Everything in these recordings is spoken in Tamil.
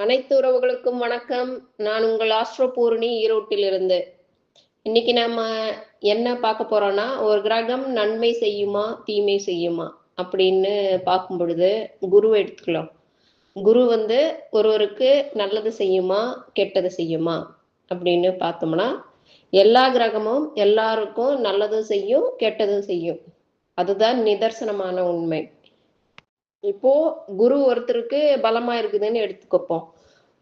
அனைத்து உறவுகளுக்கும் வணக்கம். நான் உங்கள் ஆஸ்ட்ரோ பூரணி ஈரோட்டிலிருந்து. இன்னைக்கு நாம என்ன பார்க்க போறோம்னா, ஒரு கிரகம் நன்மை செய்யுமா, தீமை செய்யுமா அப்படின்னு பார்க்கும் பொழுது குருவை எடுத்துக்கலாம். குரு வந்து ஒருவருக்கு நல்லது செய்யுமா, கெட்டது செய்யுமா அப்படின்னு பார்த்தோம்னா, எல்லா கிரகமும் எல்லாருக்கும் நல்லது செய்யும், கெட்டது செய்யும். அதுதான் நிதர்சனமான உண்மை. இப்போ குரு ஒருத்தருக்கு பலமா இருக்குதுன்னு எடுத்துக்கப்போம்.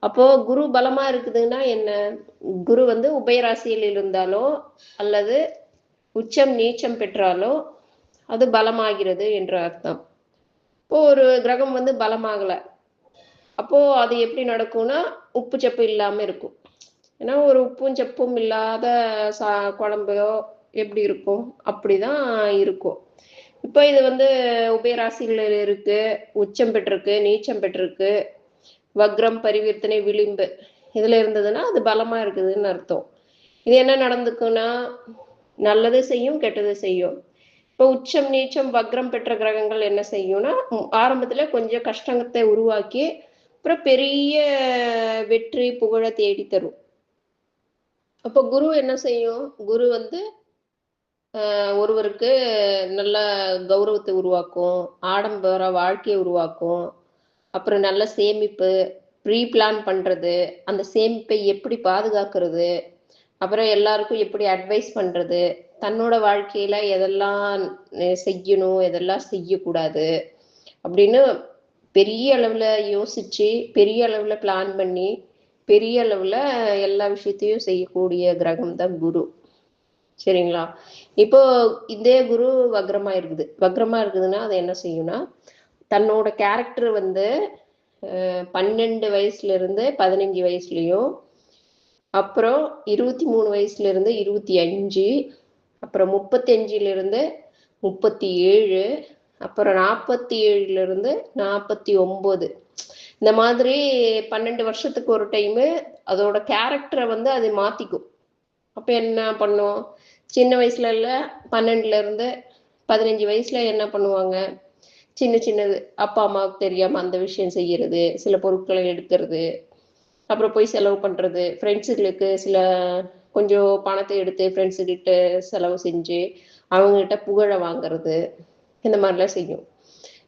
அப்போ குரு பலமா இருக்குதுன்னா என்ன? குரு வந்து உபயராசியில் இருந்தாலோ அல்லது உச்சம் நீச்சம் பெற்றாலோ அது பலமாகிறது என்று அர்த்தம். இப்போ ஒரு கிரகம் வந்து பலமாகல. அப்போ அது எப்படி நடக்கும்னா, உப்பு சப்பு இல்லாம இருக்கும். ஏன்னா ஒரு உப்பும் சப்பும் இல்லாத சா குழம்போ எப்படி இருக்கும்? அப்படிதான் இருக்கும். இப்போ இது வந்து உபயராசியில் இருக்கு, உச்சம் பெற்றிருக்கு, நீச்சம் பெற்றிருக்கு, வக்ரம், பரிவர்த்தனை, விளிம்பு இதுல இருந்ததுன்னா அது பலமா இருக்குதுன்னு அர்த்தம். இது என்ன நடந்துக்குன்னா, நல்லது செய்யும், கெட்டது செய்யும். இப்போ உச்சம், நீச்சம், வக்ரம் பெற்ற கிரகங்கள் என்ன செய்யும்னா, ஆரம்பத்துல கொஞ்சம் கஷ்டத்தை உருவாக்கி, அப்புறம் பெரிய வெற்றி, புகழ தேடி தரும். அப்போ குரு என்ன செய்யும்? குரு வந்து ஒருவருக்கு நல்ல கௌரவத்தை உருவாக்கும், ஆடம்பர வாழ்க்கையை உருவாக்கும், அப்புறம் நல்ல சேமிப்பு, ப்ரீ பிளான் பண்றது, அந்த சேமிப்பை எப்படி பாதுகாக்கிறது, அப்புறம் எல்லாருக்கும் எப்படி அட்வைஸ் பண்றது, தன்னோட வாழ்க்கையில எதெல்லாம் செய்யணும், எதெல்லாம் செய்யக்கூடாது அப்படின்னு பெரிய அளவுல யோசிச்சு, பெரிய அளவுல பிளான் பண்ணி, பெரிய அளவுல எல்லா விஷயத்தையும் செய்யக்கூடிய கிரகம் தான் குரு. சரிங்களா? இப்போ இதே குரு வக்ரமா இருக்குது. வக்ரமா இருக்குதுன்னா, அது என்ன செய்யும்னா, தன்னோட கேரக்டர் வந்து 12 வயசுல இருந்து 15 வயசுலயும், அப்புறம் 23 வயசுல இருந்து 25, அப்புறம் 35ல இருந்து 37, அப்புறம் 47ல இருந்து 49. இந்த மாதிரி 12 வருஷத்துக்கு ஒரு டைமு அதோட கேரக்டரை வந்து அது மாத்திக்கும். அப்ப என்ன பண்ணும்? சின்ன வயசுல இல்ல 12ல இருந்து 15 வயசுல என்ன பண்ணுவாங்க? சின்ன சின்னது அப்பா அம்மாவுக்கு தெரியாம அந்த விஷயம் செய்யறது, சில பொருட்களை எடுக்கிறது, அப்புறம் போய் செலவு பண்றது, ஃப்ரெண்ட்ஸுகளுக்கு சில கொஞ்சம் பணத்தை எடுத்து ஃப்ரெண்ட்ஸுகிட்ட செலவு செஞ்சு அவங்ககிட்ட புகழ வாங்குறது, இந்த மாதிரிலாம் செய்யும்.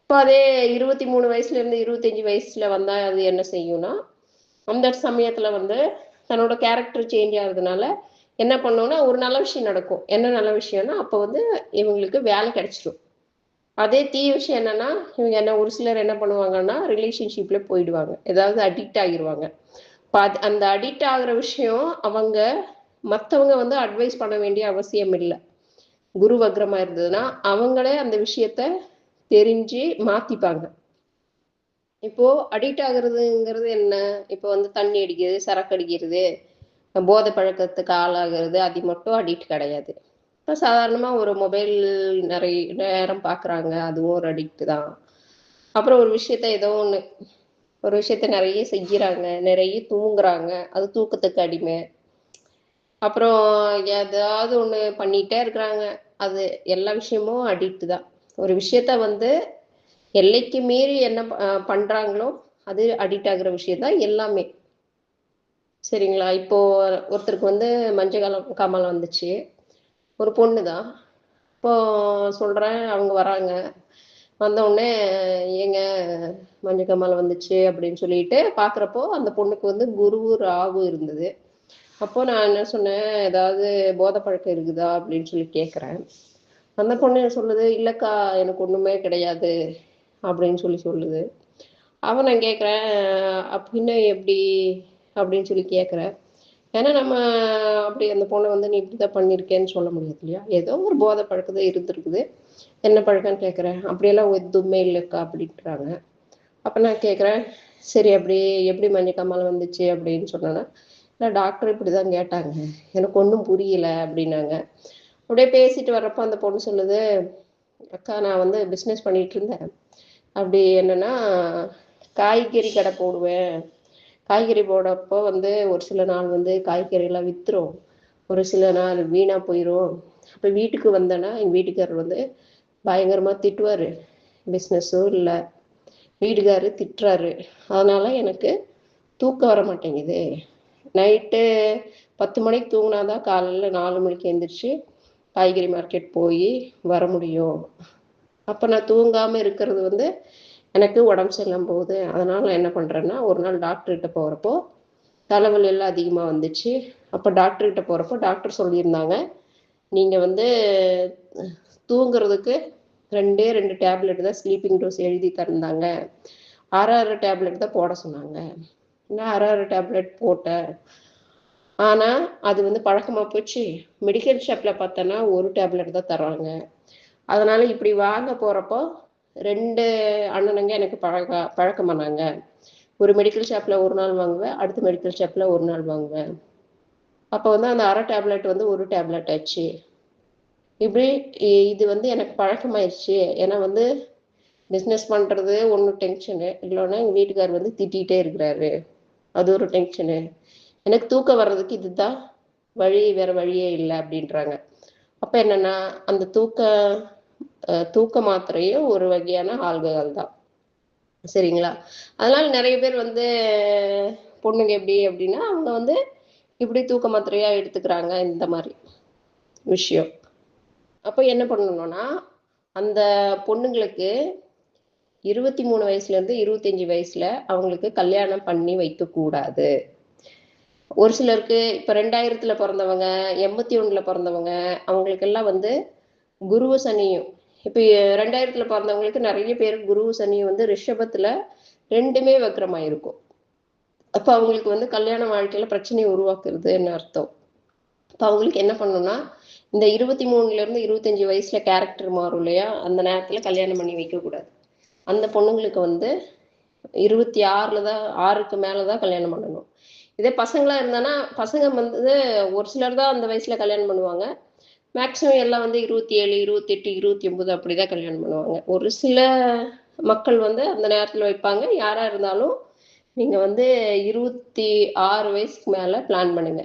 இப்போ அதே 23 வயசுல இருந்து 25 வயசுல வந்தா அது என்ன செய்யும்னா, அந்த சமயத்துல வந்து தன்னோட கேரக்டர் சேஞ்ச் ஆகுறதுனால என்ன பண்ணும்னா ஒரு நல்ல விஷயம் நடக்கும். என்ன நல்ல விஷயம்னா அப்போ வந்து இவங்களுக்கு வேலை கிடைச்சிடும். அதே தீய விஷயம் என்னன்னா, இவங்க என்ன ஒரு சிலர் என்ன பண்ணுவாங்கன்னா, ரிலேஷன்ஷிப்ல போயிடுவாங்க. ஏதாவது அடிக்ட் ஆகிருவாங்க. அந்த அடிக்ட் ஆகுற விஷயம் அவங்க மத்தவங்க வந்து அட்வைஸ் பண்ண வேண்டிய அவசியம் இல்ல. குரு வக்ரமா இருந்ததுன்னா, அவங்களே அந்த விஷயத்த தெரிஞ்சு மாத்திப்பாங்க. இப்போ அடிக்ட் ஆகுறதுங்கிறது என்ன? இப்போ வந்து தண்ணி அடிக்கிறது, சரக்கு அடிக்கிறது, போதை பழக்கத்துக்கு ஆளாகிறது, அது மட்டும் அடிக்ட் கிடையாது. இப்போ சாதாரணமா ஒரு மொபைல் நிறைய நேரம் பார்க்குறாங்க, அதுவும் ஒரு அடிக்ட் தான். அப்புறம் ஒரு விஷயத்த ஏதோ ஒண்ணு ஒரு விஷயத்த நிறைய செய்யறாங்க, நிறைய தூங்குறாங்க, அது தூக்கத்துக்கு அடிமை. அப்புறம் ஏதாவது ஒண்ணு பண்ணிட்டே இருக்கிறாங்க. அது எல்லா விஷயமும் அடிக்ட் தான். ஒரு விஷயத்த வந்து எல்லைக்கு மீறி என்ன பண்றாங்களோ, அது அடிக்ட் ஆகுற விஷயம் தான் எல்லாமே. சரிங்களா? இப்போ ஒருத்தருக்கு வந்து காமாலை வந்துச்சு. ஒரு பொண்ணு தான். இப்போ சொல்றேன், அவங்க வராங்க. வந்தவுடனே ஏங்க காமாலை வந்துச்சு அப்படின்னு சொல்லிட்டு பார்க்குறப்போ, அந்த பொண்ணுக்கு வந்து குரு, ராகு இருந்தது. அப்போ நான் என்ன சொன்னேன், ஏதாவது போதை பழக்கம் இருக்குதா அப்படின்னு சொல்லி கேட்குறேன். அந்த பொண்ணு என்ன சொல்லுது, இல்லக்கா எனக்கு ஒண்ணுமே கிடையாது அப்படின்னு சொல்லி சொல்லுது. அவன் நான் கேட்குறேன், அப்படின்னா எப்படி அப்படின்னு சொல்லி கேட்குறேன். ஏன்னா நம்ம அப்படி அந்த பொண்ணை வந்து நீ இப்படிதான் பண்ணியிருக்கேன்னு சொல்ல முடியாது இல்லையா? ஏதோ ஒரு போதை பழக்கத்தை இருந்திருக்குது. என்ன பழக்கம்னு கேட்குறேன். அப்படியெல்லாம் எதுவுமே இல்லைக்கா அப்படின்றாங்க. அப்போ நான் கேட்குறேன், சரி அப்படி எப்படி காமாலை வந்துச்சு அப்படின்னு சொன்னேன்னா, இல்லை டாக்டர் இப்படி தான் கேட்டாங்க, எனக்கு ஒன்றும் புரியல அப்படின்னாங்க. அப்படியே பேசிட்டு வர்றப்போ அந்த பொண்ணு சொல்லுது, அக்கா நான் வந்து பிஸ்னஸ் பண்ணிட்டு இருந்தேன். அப்படி என்னன்னா காய்கறி கடை போடுவேன். காய்கறி போடப்போ வந்து ஒரு சில நாள் வந்து காய்கறிலாம் வித்துரும், ஒரு சில நாள் வீணா போயிடும். அப்போ வீட்டுக்கு வந்தேன்னா எங்கள் வீட்டுக்காரர் வந்து பயங்கரமா திட்டுவாரு. பிஸ்னஸும் இல்லை, வீட்டுக்காரரு திட்டுறாரு. அதனால எனக்கு தூக்கம் வர மாட்டேங்குது. நைட்டு 10 மணிக்கு தூங்கினாதான் காலையில் 4 மணிக்கு எழுந்திரிச்சு காய்கறி மார்க்கெட் போய் வர முடியும். அப்போ நான் தூங்காமல் இருக்கிறது வந்து எனக்கு உடம்பு சரியில்லாமல் போகுது. அதனால் நான் என்ன பண்ணுறேன்னா, ஒரு நாள் டாக்டர்கிட்ட போகிறப்போ தலைவலி எல்லாம் அதிகமாக வந்துச்சு. அப்போ டாக்டர்கிட்ட போகிறப்போ டாக்டர் சொல்லியிருந்தாங்க, நீங்கள் வந்து தூங்குறதுக்கு 2 டேப்லெட் தான் ஸ்லீப்பிங் டோஸ் எழுதி தந்தாங்க. 6 டேப்லெட் தான் போட சொன்னாங்க. நான் 6 டேப்லெட் போட்டேன். ஆனால் அது வந்து பழக்கமாக போச்சு. மெடிக்கல் ஷாப்பில் பார்த்தோன்னா 1 டேப்லெட் தான் தர்றாங்க. அதனால் இப்படி வாங்க போகிறப்போ 2 அண்ணனுங்க எனக்கு பழக்கமானாங்க. ஒரு மெடிக்கல் ஷாப்பில் ஒரு நாள் வாங்குவேன், அடுத்த மெடிக்கல் ஷாப்பில் ஒரு நாள் வாங்குவேன். அப்போ வந்து அந்த 1/2 டேப்லெட் வந்து 1 டேப்லெட் ஆச்சு. இப்படி இது வந்து எனக்கு பழக்கமாயிடுச்சு. ஏன்னா வந்து பிஸ்னஸ் பண்ணுறது ஒன்று டென்ஷனு, இல்லைன்னா எங்கள் வீட்டுக்கார் வந்து திட்டிகிட்டே இருக்கிறாரு, அது ஒரு டென்ஷனு. எனக்கு தூக்கம் வர்றதுக்கு இதுதான் வழி, வேற வழியே இல்லை அப்படின்றாங்க. அப்போ என்னன்னா, அந்த தூக்க மாத்திரையும் ஒரு வகையான ஆல்கஹால் தான். சரிங்களா? அதனால நிறைய பேர் வந்து பொண்ணுங்க எப்படி அப்படின்னா, அவங்க வந்து இப்படி தூக்க மாத்திரையா எடுத்துக்கிறாங்க, இந்த மாதிரி விஷயம். அப்போ என்ன பண்ணணும்னா, அந்த பொண்ணுங்களுக்கு 23 வயசுலேருந்து 25 வயசுல அவங்களுக்கு கல்யாணம் பண்ணி வைக்கக்கூடாது. ஒரு சிலருக்கு இப்போ 2000த்துல பிறந்தவங்க, 81ல பிறந்தவங்க, அவங்களுக்கெல்லாம் வந்து குருவு சனியும், இப்போ 2000த்துல பிறந்தவங்களுக்கு நிறைய பேர் குருவு சனியும் வந்து ரிஷபத்துல 2மே வக்ரமாயிருக்கும். அப்போ அவங்களுக்கு வந்து கல்யாண வாழ்க்கையில பிரச்சனையை உருவாக்குறதுன்னு அர்த்தம். இப்போ அவங்களுக்கு என்ன பண்ணணும்னா, இந்த 23லேருந்து 25 வயசுல கேரக்டர் மாறும் இல்லையா, அந்த நேரத்தில் கல்யாணம் பண்ணி வைக்கக்கூடாது. அந்த பொண்ணுங்களுக்கு வந்து 26ல தான், 6க்கு மேலே தான் கல்யாணம் பண்ணணும். இதே பசங்களா இருந்தானா, பசங்க வந்து ஒரு சிலர் தான் அந்த வயசுல கல்யாணம் பண்ணுவாங்க. மேக்ஸிமம் எல்லாம் வந்து 27, 28, 29 அப்படிதான் கல்யாணம் பண்ணுவாங்க. ஒரு சில மக்கள் வந்து அந்த நேரத்தில் வைப்பாங்க. யாரா இருந்தாலும் நீங்க வந்து 26 வயசுக்கு மேல பிளான் பண்ணுங்க.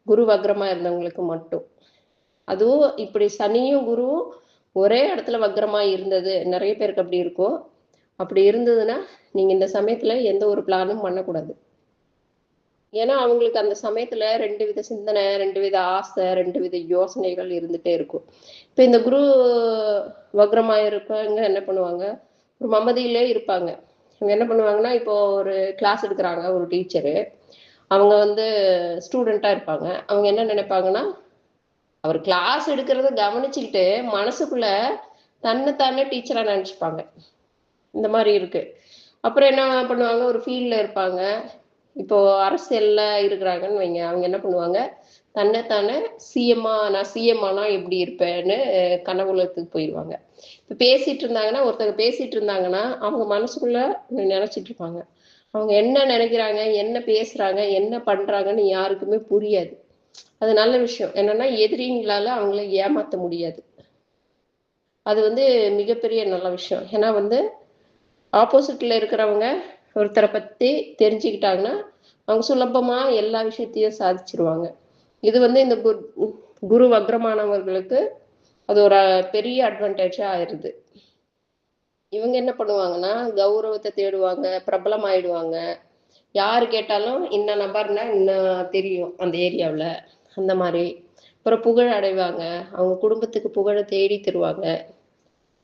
குரு வக்ரமா இருந்தவங்களுக்கு மட்டும். அதுவும் இப்படி சனியும் குருவும் ஒரே இடத்துல வக்ரமா இருந்தது, நிறைய பேருக்கு அப்படி இருக்கும். அப்படி இருந்ததுன்னா நீங்க இந்த சமயத்துல எந்த ஒரு பிளானும் பண்ணக்கூடாது. ஏன்னா அவங்களுக்கு அந்த சமயத்துல 2 வித சிந்தனை, 2 வித ஆசை, 2 வித யோசனைகள் இருந்துட்டே இருக்கும். இப்ப இந்த குரு வக்ரமா இருப்பவங்க என்ன பண்ணுவாங்க, ஒரு மமதியிலே இருப்பாங்க. இவங்க என்ன பண்ணுவாங்கன்னா, இப்போ ஒரு கிளாஸ் எடுக்கிறாங்க ஒரு டீச்சரு, அவங்க வந்து ஸ்டூடெண்டா இருப்பாங்க. அவங்க என்ன நினைப்பாங்கன்னா, அவர் கிளாஸ் எடுக்கிறத கவனிச்சுக்கிட்டு மனசுக்குள்ள தன்னைத்தானே டீச்சரா நினைச்சுப்பாங்க. இந்த மாதிரி இருக்கு. அப்புறம் என்ன பண்ணுவாங்க, ஒரு ஃபீல்ட்ல இருப்பாங்க. இப்போ அரசியல்ல இருக்கிறாங்கன்னு வைங்க, அவங்க என்ன பண்ணுவாங்க, தன்னைத்தானே நான் சிஎம் ஆனா எப்படி இருப்பேன்னு கனவுலகத்துக்கு போயிடுவாங்க. இப்போ பேசிட்டு இருந்தாங்கன்னா, ஒருத்தங்க பேசிட்டு இருந்தாங்கன்னா அவங்க மனசுக்குள்ள நினைச்சிட்டு இருப்பாங்க. அவங்க என்ன நினைக்கிறாங்க, என்ன பேசுறாங்க, என்ன பண்றாங்கன்னு யாருக்குமே புரியாது. அது நல்ல விஷயம். என்னன்னா எதிரிங்களால அவங்கள ஏமாத்த முடியாது. அது வந்து மிகப்பெரிய நல்ல விஷயம். ஏன்னா வந்து ஆப்போசிட்ல இருக்கிறவங்க ஒருத்தரை பத்தி தெரிஞ்சுக்கிட்டாங்கன்னா, அவங்க சுலபமா எல்லா விஷயத்தையும் சாதிச்சிருவாங்க. இது வந்து இந்த குரு வக்ரமானவர்களுக்கு அது ஒரு பெரிய அட்வான்டேஜா ஆயிருது. இவங்க என்ன பண்ணுவாங்கன்னா, கௌரவத்தை தேடுவாங்க, பிரபலம் ஆயிடுவாங்க. யாரு கேட்டாலும் இந்த நபர்னா இன்னும் தெரியும் அந்த ஏரியாவில், அந்த மாதிரி. அப்புறம் புகழ் அடைவாங்க, அவங்க குடும்பத்துக்கு புகழை தேடி தருவாங்க.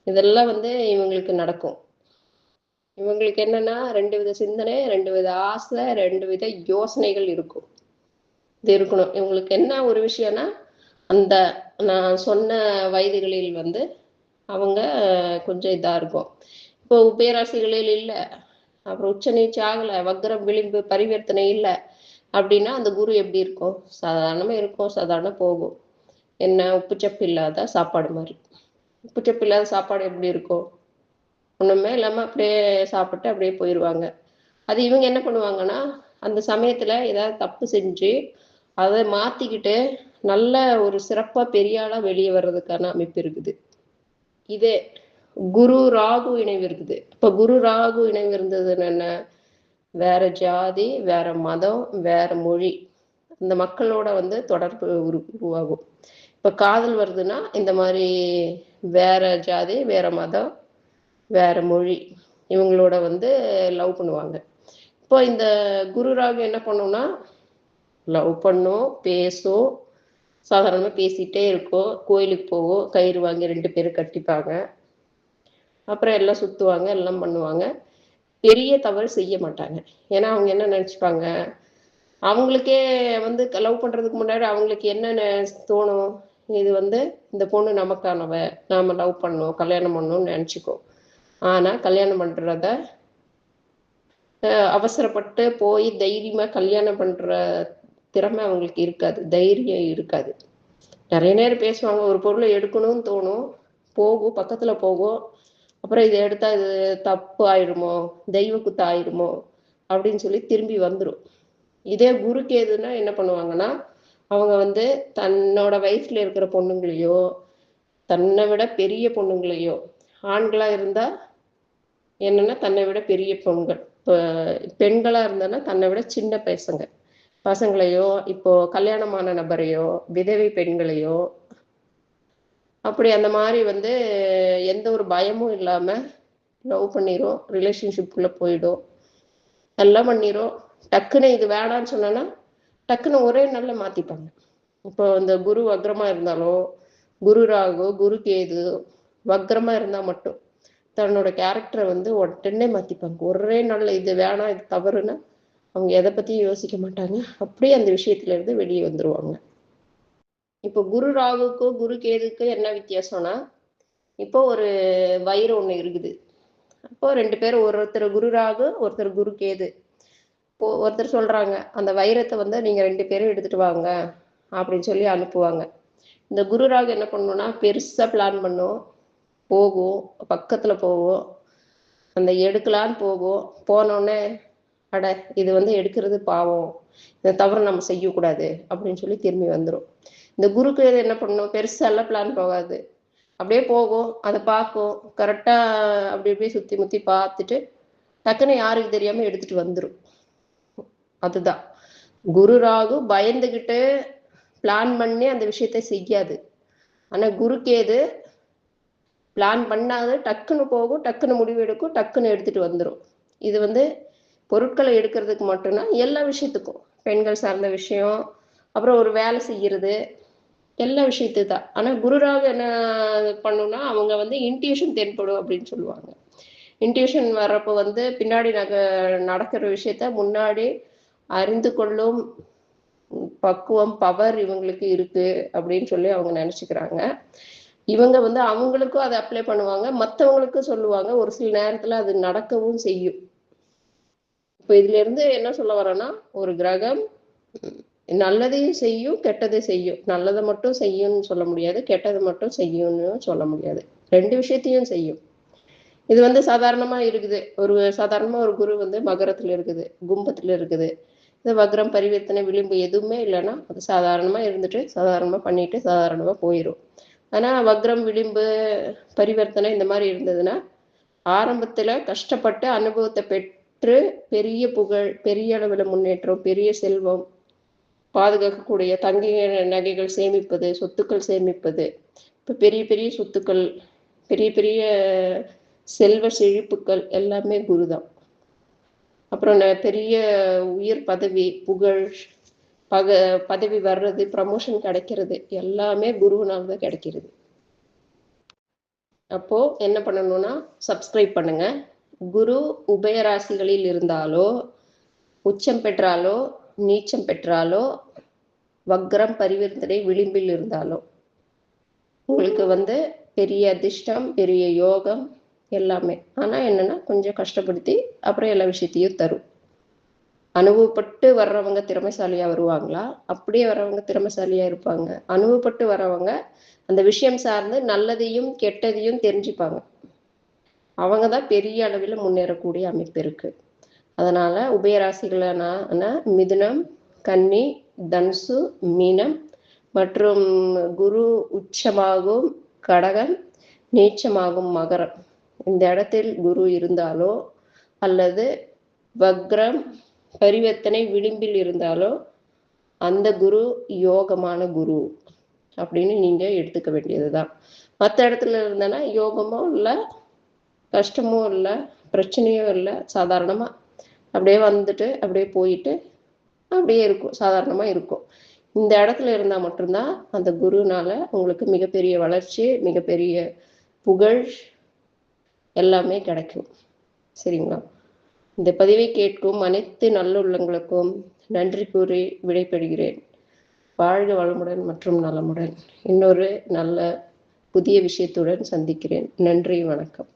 இதெல்லாம் வந்து இவங்களுக்கு நடக்கும். இவங்களுக்கு என்னன்னா 2 வித சிந்தனை, 2 வித ஆசை, 2 வித யோசனைகள் இருக்கும். இது இருக்கணும். இவங்களுக்கு என்ன ஒரு விஷயம்னா, அந்த நான் சொன்ன வயதுகளில் வந்து அவங்க கொஞ்சம் இதா இருக்கும். இப்போ பேராசைகளில் இல்லை, அப்புறம் உச்ச நீச்ச ஆகலை, வக்ரம் விளிம்பு பரிவர்த்தனை இல்லை அப்படின்னா அந்த குரு எப்படி இருக்கும், சாதாரணமா இருக்கும், சாதாரண போகும். என்ன உப்புச்சப்பு இல்லாத சாப்பாடு மாதிரி. உப்புச்சப்பு இல்லாத சாப்பாடு எப்படி இருக்கும், ஒண்ணுமே இல்லாம அப்படியே சாப்பிட்டு அப்படியே போயிடுவாங்க. அது இவங்க என்ன பண்ணுவாங்கன்னா, அந்த சமயத்துல ஏதாவது தப்பு செஞ்சு அதை மாத்திக்கிட்டு நல்ல ஒரு சிறப்பா பெரிய ஆளா வெளியே வர்றதுக்கான அமைப்பு இருக்குது. இதே குரு ராகு இணைவு இருக்குது. இப்ப குரு ராகு இணைவு இருந்ததுன்னு என்ன, வேற ஜாதி, வேற மதம், வேற மொழி, இந்த மக்களோட வந்து தொடர்பு உருவாகும். இப்ப காதல் வருதுன்னா இந்த மாதிரி வேற ஜாதி, வேற மதம், வேற மொழி, இவங்களோட வந்து லவ் பண்ணுவாங்க. அப்போ இந்த குரு ராகு என்ன பண்ணும்னா லவ் பண்ணும், பேசும், சாதாரணமாக பேசிகிட்டே இருக்கும், கோயிலுக்கு போவோம், கயிறு வாங்கி 2 பேரும் கட்டிப்பாங்க, அப்புறம் எல்லாம் சுற்றுவாங்க, எல்லாம் பண்ணுவாங்க. பெரிய தவறு செய்ய மாட்டாங்க. ஏன்னா அவங்க என்ன நினச்சிப்பாங்க, அவங்களுக்கே வந்து லவ் பண்ணுறதுக்கு முன்னாடி அவங்களுக்கு என்ன தோணும், இது வந்து இந்த பொண்ணு நமக்கானவ, நாம் லவ் பண்ணோம், கல்யாணம் பண்ணணும்னு நினச்சிக்கோ. ஆனால் கல்யாணம் பண்ணுறத அவசரப்பட்டு போய் தைரியமாக கல்யாணம் பண்ணுற திறமை அவங்களுக்கு இருக்காது, தைரியம் இருக்காது. நிறைய நேரம் பேசுவாங்க, ஒரு பொருளை எடுக்கணும்னு தோணும், போகும், பக்கத்தில் போகும், அப்புறம் இதை எடுத்தால் இது தப்பு ஆயிடுமோ, தெய்வ குத்து ஆயிடுமோ அப்படின்னு சொல்லி திரும்பி வந்துடும். இதே குரு கேதுன்னா என்ன பண்ணுவாங்கன்னா, அவங்க வந்து தன்னோட வயசுல இருக்கிற பொண்ணுங்களையோ, தன்னை விட பெரிய பொண்ணுங்களையோ, ஆண்களாக இருந்தால் என்னன்னா தன்னை விட பெரிய பெண்கள், இப்போ பெண்களாக இருந்தான்னா தன்னை விட சின்ன பசங்களையோ, இப்போ கல்யாணமான நபரையோ, விதவை பெண்களையோ, அப்படி அந்த மாதிரி வந்து எந்த ஒரு பயமும் இல்லாமல் லவ் பண்ணிடும், ரிலேஷன்ஷிப்குள்ளே போயிடும், எல்லாம் பண்ணிடும். டக்குன்னு இது வேணான்னு சொன்னோன்னா டக்குன்னு ஒரே நாளில் மாற்றிப்பாங்க. இப்போ இந்த குரு வக்ரமாக இருந்தாலும், குரு ராகு, குரு கேது வக்ரமாக இருந்தால் மட்டும் தன்னோட கேரக்டரை வந்து உடனே மாற்றிப்பாங்க. ஒரே நாளில் இது வேணாம், இது தவறுன்னா அவங்க எதை பற்றியும் யோசிக்க மாட்டாங்க, அப்படியே அந்த விஷயத்துலேருந்து வெளியே வந்துடுவாங்க. இப்போ குரு ராகுக்கும் குரு கேதுக்கும் என்ன வித்தியாசம்னா, இப்போ ஒரு வயிறு ஒன்று இருக்குது, அப்போ 2 பேரும் ஒருத்தர் குரு ராகு, ஒருத்தர் குரு கேது. இப்போ ஒருத்தர் சொல்கிறாங்க, அந்த வைரத்தை வந்து நீங்கள் 2 பேரும் எடுத்துகிட்டு வாங்க அப்படின்னு சொல்லி அனுப்புவாங்க. இந்த குரு ராகு என்ன பண்ணணும்னா பெருசாக பிளான் பண்ணும், போகும், பக்கத்தில் போகும், அந்த எடுக்கலான்னு போகும், போனோடனே அட இது வந்து எடுக்கிறது பாவம், இந்த தவறு நம்ம செய்யக்கூடாது அப்படின்னு சொல்லி திரும்பி வந்துடும். இந்த குருக்கு என்ன பண்ணணும், பெருசாலாம் பிளான் போகாது, அப்படியே போகும், அதை பார்க்கும், கரெக்டாக அப்படி அப்படியே சுற்றி முற்றி பார்த்துட்டு டக்குன்னு யாருக்கு தெரியாமல் எடுத்துகிட்டு வந்துடும். அதுதான் குரு ராகு பயந்துக்கிட்டு பிளான் பண்ணி அந்த விஷயத்த செய்யாது. ஆனால் குரு கேது பிளான் பண்ணாது, டக்குன்னு போகும், டக்குன்னு முடிவு எடுக்கும், டக்குன்னு எடுத்துகிட்டு வந்துடும். இது வந்து பொருட்களை எடுக்கிறதுக்கு மட்டும்தான், எல்லா விஷயத்துக்கும், பெண்கள் சார்ந்த விஷயம், அப்புறம் ஒரு வேலை செய்கிறது, எல்லா விஷயத்துக்கு தான். ஆனால் குருராக என்ன பண்ணுன்னா அவங்க வந்து இன்ட்யூஷன் தென்படும் அப்படின்னு சொல்லுவாங்க. இன்ட்யூஷன் வர்றப்போ வந்து பின்னாடி நடக்கிற விஷயத்த முன்னாடி அறிந்து கொள்ளும் பக்குவம், பவர் இவங்களுக்கு இருக்கு அப்படின்னு சொல்லி அவங்க நினச்சிக்கிறாங்க. இவங்க வந்து அவங்களுக்கும் அதை அப்ளை பண்ணுவாங்க, மற்றவங்களுக்கும் சொல்லுவாங்க, ஒரு சில நேரத்தில் அது நடக்கவும் செய்யும். இப்போ இதுல இருந்து என்ன சொல்ல வரேன்னா, ஒரு கிரகம் நல்லதையும் செய்யும், கெட்டதை செய்யும். நல்லதை மட்டும் செய்யும்னு சொல்ல முடியாது, கெட்டதை மட்டும் செய்யும்னு சொல்ல முடியாது, 2 விஷயத்தையும் செய்யும். இது வந்து சாதாரணமா இருக்குது, ஒரு சாதாரணமா ஒரு குரு வந்து மகரத்துல இருக்குது, கும்பத்துல இருக்குது, இந்த வக்ரம், பரிவர்த்தனை, விளிம்பு எதுவுமே இல்லைன்னா அது சாதாரணமா இருந்துட்டு சாதாரணமா பண்ணிட்டு சாதாரணமா போயிடும். ஆனா வக்ரம், விளிம்பு, பரிவர்த்தனை இந்த மாதிரி இருந்ததுன்னா ஆரம்பத்துல கஷ்டப்பட்டு அனுபவத்தை பெற்று பெரிய புகழ், பெரிய அளவில் முன்னேற்றம், பெரிய செல்வம், பாதுகாக்கக்கூடிய தங்க நகைகள் சேமிப்பது, சொத்துக்கள் சேமிப்பது, இப்போ பெரிய பெரிய சொத்துக்கள், பெரிய பெரிய செல்வ செழிப்புக்கள் எல்லாமே குரு தான். அப்புறம் பெரிய உயர் பதவி, புகழ், பதவி வர்றது, ப்ரமோஷன் கிடைக்கிறது எல்லாமே குருவினால் தான் கிடைக்கிறது. அப்போ என்ன பண்ணணும்னா சப்ஸ்கிரைப் பண்ணுங்க. குரு உபயராசிகளில் இருந்தாலோ, உச்சம் பெற்றாலோ, நீச்சம் பெற்றாலோ, வக்ரம், பரிவர்த்தனை, விளிம்பில் இருந்தாலோ உங்களுக்கு வந்து பெரிய அதிர்ஷ்டம், பெரிய யோகம் எல்லாமே. ஆனால் என்னன்னா கொஞ்சம் கஷ்டப்படுத்தி அப்புறம் எல்லா விஷயத்தையும் தரும். அனுபவப்பட்டு வர்றவங்க திறமைசாலியா வருவாங்களா, அப்படியே வர்றவங்க திறமைசாலியா இருப்பாங்க. அனுபவப்பட்டு வர்றவங்க அந்த விஷயம் சார்ந்து நல்லதையும் கெட்டதையும் தெரிஞ்சுப்பாங்க, அவங்க தான் பெரிய அளவில் முன்னேறக்கூடிய அமைப்பு இருக்கு. அதனால உபயராசிகளான மிதுனம், கன்னி, தனுசு, மீனம் மற்றும் குரு உச்சமாகும் கடகம், நீச்சமாகும் மகரம், இந்த இடத்தில் குரு இருந்தாலோ அல்லது வக்ரம், பரிவர்த்தனை, விளிம்பில் இருந்தாலோ அந்த குரு யோகமான குரு அப்படின்னு நீங்க எடுத்துக்க வேண்டியதுதான். மற்ற இடத்துல இருந்தனா யோகமும் இல்லை, கஷ்டமும் இல்லை, பிரச்சனையும் இல்லை, சாதாரணமா அப்படியே வந்துட்டு அப்படியே போயிட்டு அப்படியே இருக்கும், சாதாரணமா இருக்கும். இந்த இடத்துல இருந்தா மட்டும்தான் அந்த குருனால உங்களுக்கு மிகப்பெரிய வளர்ச்சி, மிகப்பெரிய புகழ் எல்லாமே கிடைக்கும். சரிங்களா? இந்த பதிவை கேட்கும் அனைத்து நல்லுள்ளங்களுக்கும் நன்றி கூறி விடைபெறுகிறேன். வாழ்க வளமுடன் மற்றும் நலமுடன். இன்னொரு நல்ல புதிய விஷயத்துடன் சந்திக்கிறேன். நன்றி, வணக்கம்.